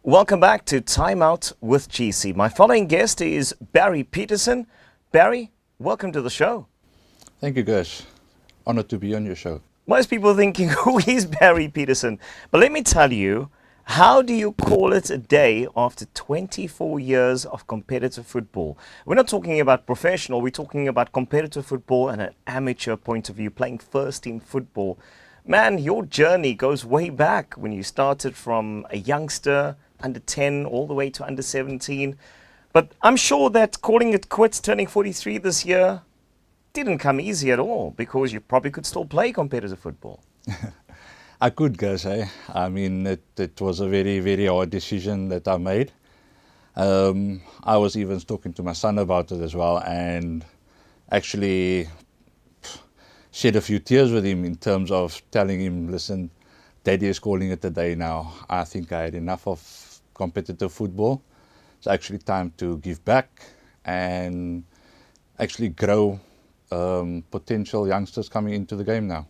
Welcome back to Time Out with GC. My following guest is Barry Petersen. Barry, welcome to the show. Thank you, guys. Honored to be on your show. Most people are thinking, who is Barry Petersen? But let me tell you, how do you call it a day after 24 years of competitive football? We're not talking about professional, we're talking about competitive football and an amateur point of view, playing first team football. Man, your journey goes way back when you started from a youngster, under 10, all the way to under 17. But I'm sure that calling it quits, turning 43 this year, didn't come easy at all, because you probably could still play competitive football. I could, guys. I mean, it was a very, very hard decision that I made. I was even talking to my son about it as well, and actually shed a few tears with him in terms of telling him, listen, Daddy is calling it a day now. I think I had enough of competitive football. It's actually time to give back and actually grow potential youngsters coming into the game now.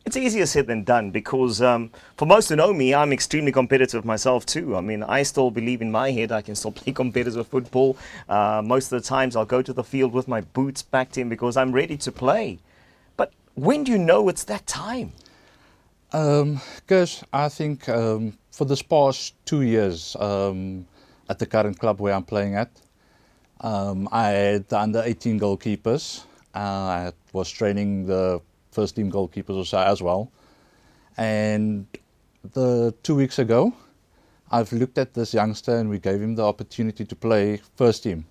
It's easier said than done, because for most who know me, I'm extremely competitive myself too. I mean, I still believe in my head I can still play competitive football. Most of the times I'll go to the field with my boots packed in because I'm ready to play. But when do you know it's that time? Guys, I think for this past 2 years at the current club where I'm playing at, I had the under 18 goalkeepers. I was training the first team goalkeepers also as well. And 2 weeks ago, I've looked at this youngster and we gave him the opportunity to play first team.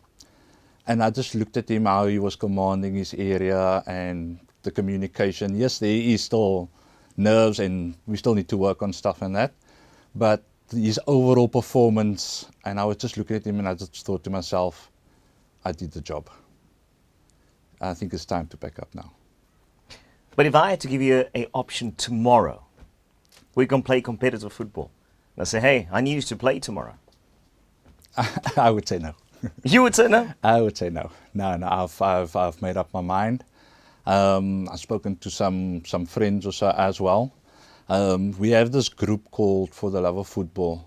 And I just looked at him, how he was commanding his area and the communication. Yes, there is still nerves and we still need to work on stuff and that. But his overall performance, and I was just looking at him and I just thought to myself, I did the job. I think it's time to pack up now. But if I had to give you an option tomorrow, we can play competitive football. And I say, hey, I need you to play tomorrow. I would say no. You would say no? I would say no. No, I've made up my mind. I've spoken to some friends also as well. We have this group called For the Love of Football.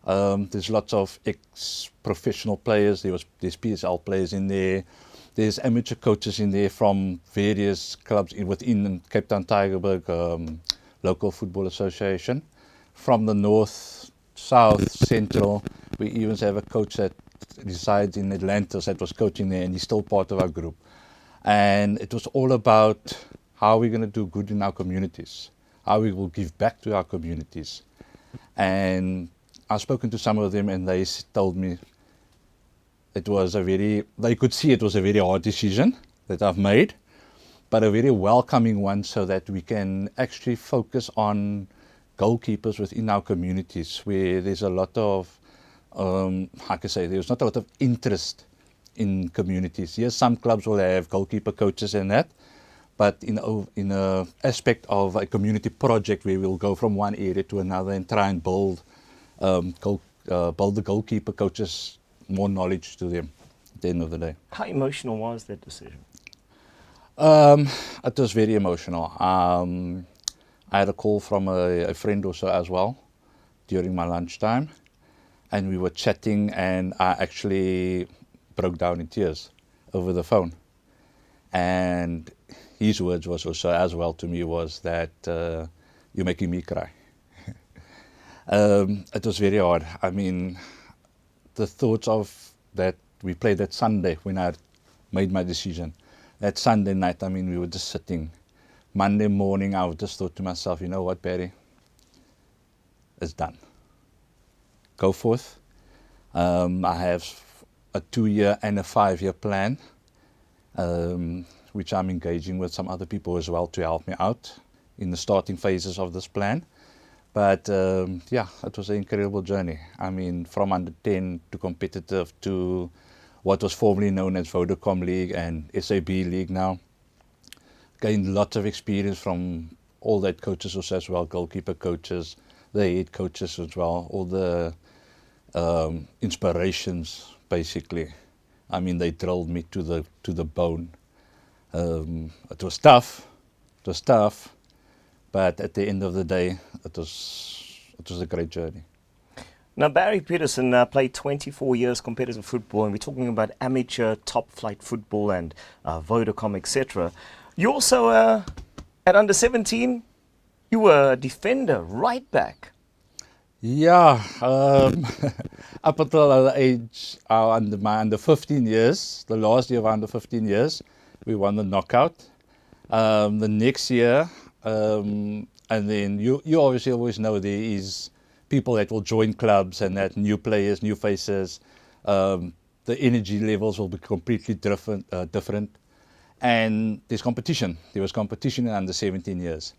There's lots of ex-professional players. There's PSL players in there. There's amateur coaches in there from various clubs within Cape Town Tygerberg Local Football Association. From the north, south, central, we even have a coach that resides in Atlanta that was coaching there, and he's still part of our group. And it was all about how we're going to do good in our communities, how we will give back to our communities. And I've spoken to some of them and they told me they could see it was a very hard decision that I've made, but a very welcoming one, so that we can actually focus on goalkeepers within our communities where there's a lot of, there's not a lot of interest in communities. Yes, some clubs will have goalkeeper coaches and that, but in a aspect of a community project where we'll go from one area to another and try and build the goalkeeper coaches more knowledge to them at the end of the day. How emotional was that decision? It was very emotional. I had a call from a friend also as well during my lunchtime, and we were chatting, and I actually broke down in tears over the phone. And his words was also as well to me was that you're making me cry. It was very hard. I mean, the thoughts of that, we played that Sunday when I made my decision. That Sunday night, I mean, we were just sitting. Monday morning, I just thought to myself, you know what, Barry? It's done. Go forth. I have a 2-year and a 5-year plan, which I'm engaging with some other people as well to help me out in the starting phases of this plan. But it was an incredible journey. I mean, from under 10 to competitive to what was formerly known as Vodacom League and SAB League now. Gained lots of experience from all that coaches also as well, goalkeeper coaches, the head coaches as well, all the inspirations basically. I mean, they drilled me to the bone. It was tough, but at the end of the day, it was a great journey. Now, Barry Petersen played 24 years competitive football, and we're talking about amateur top flight football and Vodacom, etc. You also, at under 17, you were a defender, right back. Yeah, up until the age under 15 years, the last year of under 15 years, we won the knockout. The next year, and then you obviously always know there is people that will join clubs and that new players, new faces. The energy levels will be completely different, and there's competition. There was competition in under 17 years.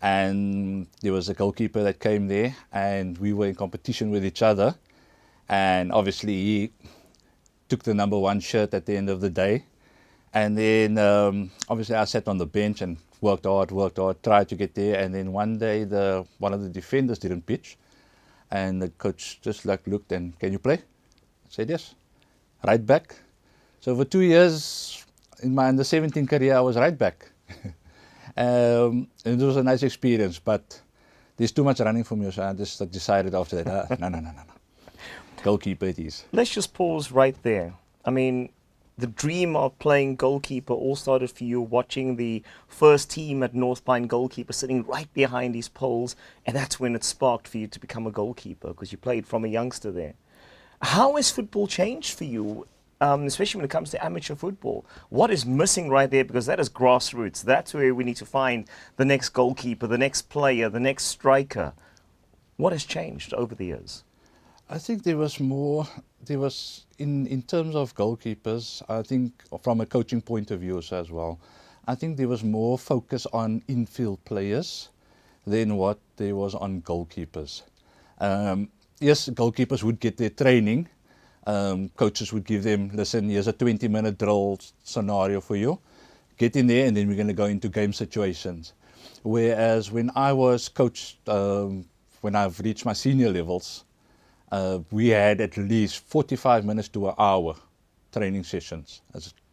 And there was a goalkeeper that came there, and we were in competition with each other. And obviously, he took the number one shirt at the end of the day. And then, obviously, I sat on the bench and worked hard, tried to get there. And then one day, one of the defenders didn't pitch, and the coach just looked and, "Can you play?" I said yes, right back. So for 2 years in my under 17 career, I was right back. And it was a nice experience, but there's too much running for me, so I just decided after that, no. Goalkeeper it is. Let's just pause right there. I mean, the dream of playing goalkeeper all started for you watching the first team at North Pine Goalkeeper sitting right behind these poles, and that's when it sparked for you to become a goalkeeper because you played from a youngster there. How has football changed for you, especially when it comes to amateur football? What is missing right there? Because that is grassroots. That's where we need to find the next goalkeeper, the next player, the next striker. What has changed over the years? I think there was in terms of goalkeepers, I think from a coaching point of view as well, I think there was more focus on infield players than what there was on goalkeepers. Yes, goalkeepers would get their training. Coaches would give them, listen, here's a 20-minute drill scenario for you. Get in there, and then we're going to go into game situations. Whereas when I was coached, when I've reached my senior levels, we had at least 45 minutes to an hour training sessions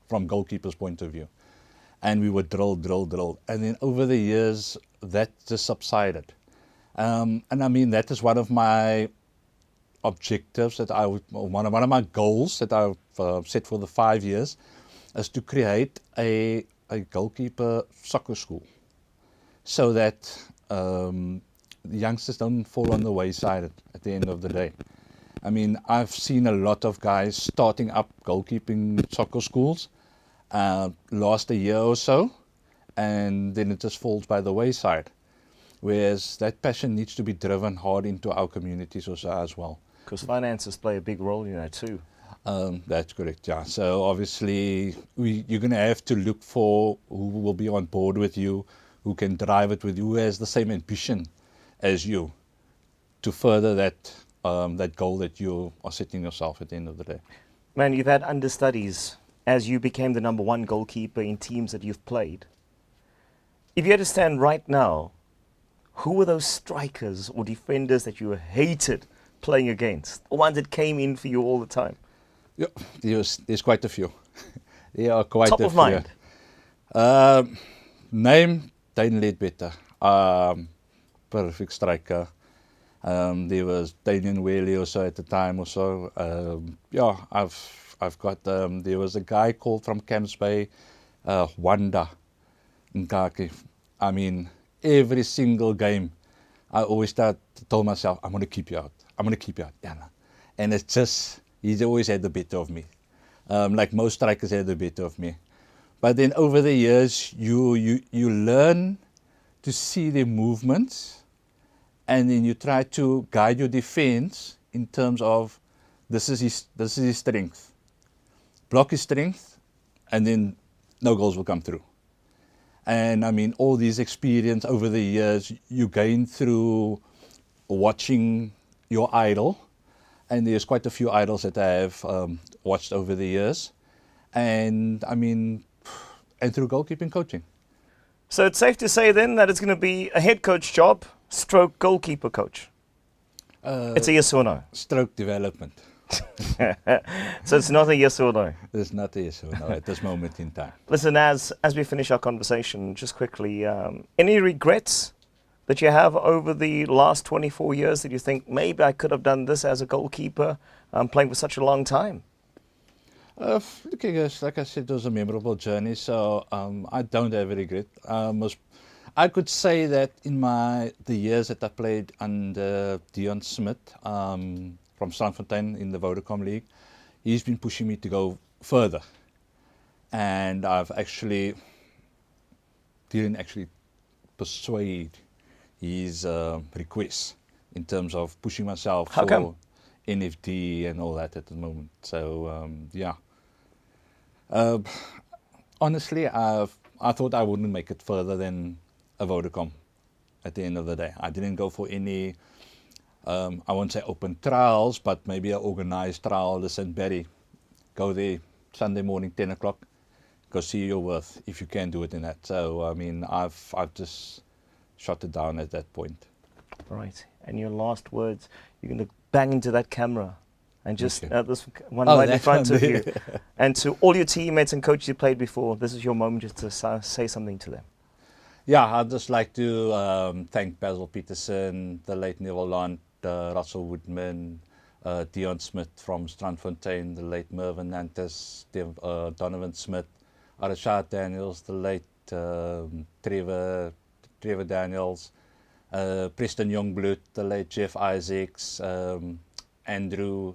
from goalkeepers' point of view. And we would drill. And then over the years, that just subsided. And I mean, that is one of my objectives one of my goals that I've set for the 5 years is to create a goalkeeper soccer school so that the youngsters don't fall on the wayside at the end of the day. I mean, I've seen a lot of guys starting up goalkeeping soccer schools last a year or so, and then it just falls by the wayside. Whereas that passion needs to be driven hard into our communities also as well. Because finances play a big role in that too. That's correct, yeah. So obviously you're going to have to look for who will be on board with you, who can drive it with you, who has the same ambition as you to further that goal that you are setting yourself at the end of the day. Man, you've had understudies as you became the number one goalkeeper in teams that you've played. If you had to stand right now, who were those strikers or defenders that you hated playing against? The ones that came in for you all the time? Yeah, there's quite a few. There are quite Top a of few. mind? Name, Dane Ledbetter. Perfect striker. There was Daniel Whaley also at the time or so. Yeah, I've got, there was a guy called from Camps Bay, Wanda Nkaki. I mean, every single game, I always told myself, I'm going to keep you out. Yeah, no. And it's just, he's always had the better of me. Like most strikers had the better of me. But then over the years, you learn to see their movements, and then you try to guide your defense in terms of this is his strength. Block his strength, and then no goals will come through. And I mean, all these experience over the years you gain through watching your idol, and there's quite a few idols that I have watched over the years, and I mean, and through goalkeeping coaching. So it's safe to say then that it's going to be a head coach job, stroke goalkeeper coach. It's a yes or no? Stroke development. So it's not a yes or no? It's not a yes or no at this moment in time. Listen, as we finish our conversation, just quickly, any regrets that you have over the last 24 years that you think maybe I could have done this as a goalkeeper, playing for such a long time? Look, I guess, like I said, it was a memorable journey, so I don't have a regret. I could say that in the years that I played under Deon Smith from Strandfontein in the Vodacom League, he's been pushing me to go further. And I've actually didn't actually persuade his requests in terms of pushing myself How for come? NFD and all that at the moment. So yeah, honestly, I thought I wouldn't make it further than a Vodacom. At the end of the day, I didn't go for any. I won't say open trials, but maybe an organized trial, the St. Barry. Go there Sunday morning, 10 o'clock. Go see your worth if you can do it in that. So I mean, I've just shut it down at that point. All right. And your last words, you're going to bang into that camera and just this one right in front of you. And to all your teammates and coaches you played before, this is your moment just to say something to them. Yeah, I'd just like to thank Basil Petersen, the late Neville Lant, Russell Woodman, Deon Smith from Strandfontein, the late Mervyn Nantes, Donovan Smith, Arashad Daniels, the late Trevor Daniels, Preston Youngblood, the late Jeff Isaacs, Andrew.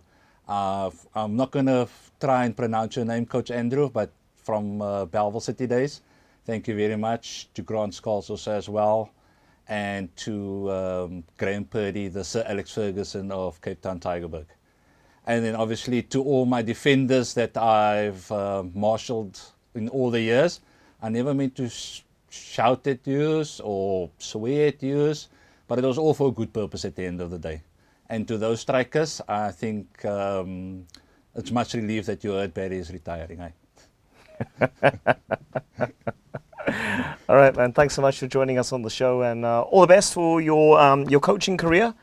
I'm not going to try and pronounce your name, Coach Andrew, but from Belleville City days. Thank you very much. To Grant Scholes also as well. And to Graham Purdy, the Sir Alex Ferguson of Cape Town Tigerberg. And then obviously to all my defenders that I've marshalled in all the years. I never meant to shout at you or swear at you, but it was all for a good purpose at the end of the day. And to those strikers, I think it's much relief that you heard Barry is retiring. All right, man. Thanks so much for joining us on the show, and all the best for your coaching career.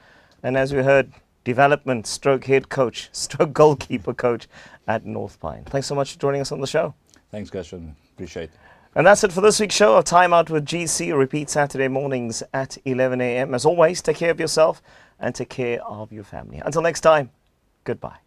And as we heard, development, stroke head coach, stroke goalkeeper coach at North Pine. Thanks so much for joining us on the show. Thanks, Gershon. Appreciate it. And that's it for this week's show of Time Out with GC. Repeat Saturday mornings at 11 a.m. As always, take care of yourself and take care of your family. Until next time, goodbye.